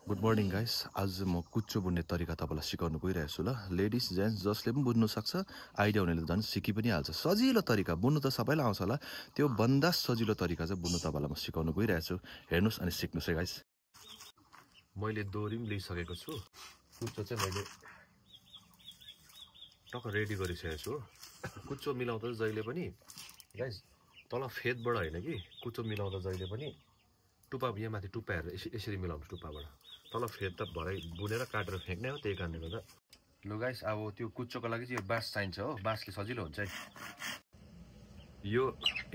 Good morning guys. आज म कुच्चो बुन्ने तरिका तपाईँलाई सिकाउनु गइरहेको छु। ल लेडिज जेन्ट्स जसले पनि बुझ्नु सक्छ, आइडिया हुनेले झन् सिकि पनि हाल्छ। सजिलो तरिका, बुन्नु त सबैलाई आउँछ होला, त्यो भन्दा सजिलो तरिका चाहिँ बुन्नु तपाईँलाई म सिकाउनु गइरहेको छु। हेर्नुहोस् अनि सिक्नुहोस् है गाइस। मैले डोरी पनि लिइसकेको छु। कुच्चो चाहिँ मैले टक्क रेडी गरिसकेको छु हो। कुच्चो मिलाउँदा जहिले पनि गाइस तल फेदबाट होइन कि, कुच्चो मिलाउँदा जहिले पनि टुप्पा यहाँ माथि टुप्पा हेरेर यसरी मिलाउनु। टुप्पाबाट तल फेद त भरै बुनेर काटेर फ्याँक्ने हो, त्यही कारणले गर्दा। लु गाइस, अब त्यो कुच्चोको लागि चाहिँ यो बाँस चाहिन्छ हो, बाँसले सजिलो हुन्छ है। यो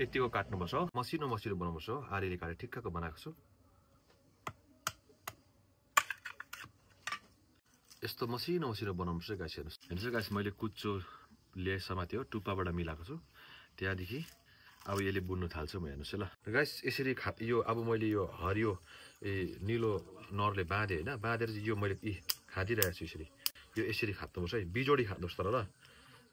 यतिको काट्नुपर्छ हो, मसिनो मसिनो बनाउनुपर्छ हो। आरीले काटेर ठिक्कको बनाएको छु। यस्तो मसिनो मसिनो बनाउनुपर्छ गाइस। हेर्नुहोस् गाइस, मैले कुच्चो ल्याए समात्यो, टुप्पाबाट मिलाएको छु। त्यहाँदेखि अब यसले बुन्नु थाल्छ। म हेर्नुहोस् है ल गाइस, यसरी यो अब मैले यो हरियो निलो नरले बाँधेँ होइन, बाँधेर यो मैले खादिरहेको छु यसरी। यो यसरी खाद्नुपर्छ है, बिजोडी खाद्नुहोस् तर ल,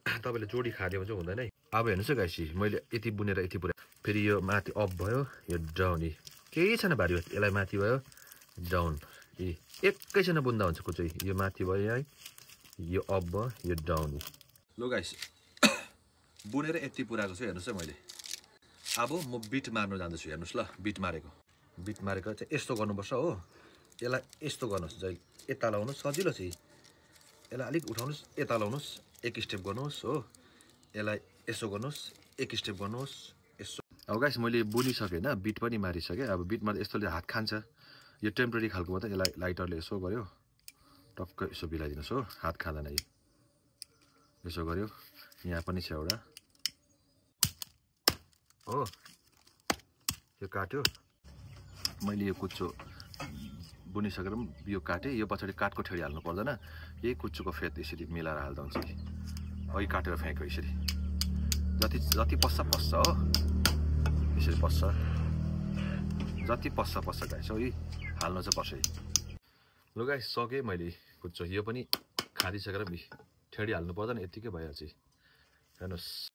तपाईँले जोडी खादियो भने चाहिँ हुँदैन है। अब हेर्नुहोस् है गाइस, मैले यति बुनेर यति पुरा, फेरि यो माथि अप भयो, यो डाउन, केही छैन भारी, यसलाई माथि भयो डाउन, एकैछिन बुन्दा हुन्छ कुच्चो। यो माथि भयो है, यो अप भयो, यो डाउन। लु गाइस, बुनेर यति पुऱ्याएको छु। हेर्नुहोस् है, मैले अब म बिट मार्नु जाँदैछु। हेर्नुहोस् ल, बिट मारेको चाहिँ यस्तो गर्नुपर्छ हो। यसलाई यस्तो गर्नुहोस्, जहिले यता लाउनुहोस्, सजिलो छ। यसलाई अलिक उठाउनुहोस्, यता लाउनुहोस्, एक स्टेप गर्नुहोस् हो। यसलाई यसो गर्नुहोस्, एक स्टेप गर्नुहोस्, यसो। अब गाइस, मैले बुनिसकेँ होइन, बिट पनि मारिसकेँ। अब बिट मार्दा यस्तोले हात खान्छ, यो टेम्परेरी खालको मात्रै। यसलाई लाइटरले यसो गर्यो, टक्क यसो बिलाइदिनुहोस् हो, हात खाँदैन। यसो गर्यो, यहाँ पनि छ एउटा हो, यो काट्यो। मैले यो कुच्चो बुनिसकेर पनि यो काटेँ। यो पछाडि काठको ठेडी हाल्नु पर्दैन, यही कुच्चोको फेद यसरी मिलाएर हाल्दा हुन्छ कि। अघि काटेर फ्याँक्यो यसरी, जति पस्छ हो, यसरी पस्छ, जति पस्छ गाइस हो। हाल्नु चाहिँ पर्छ। लु गाइस, सकेँ मैले कुच्चो। यो पनि खादिसकेर ठेडी हाल्नु पर्दैन, यत्तिकै भइहाल्छ। हेर्नुहोस्।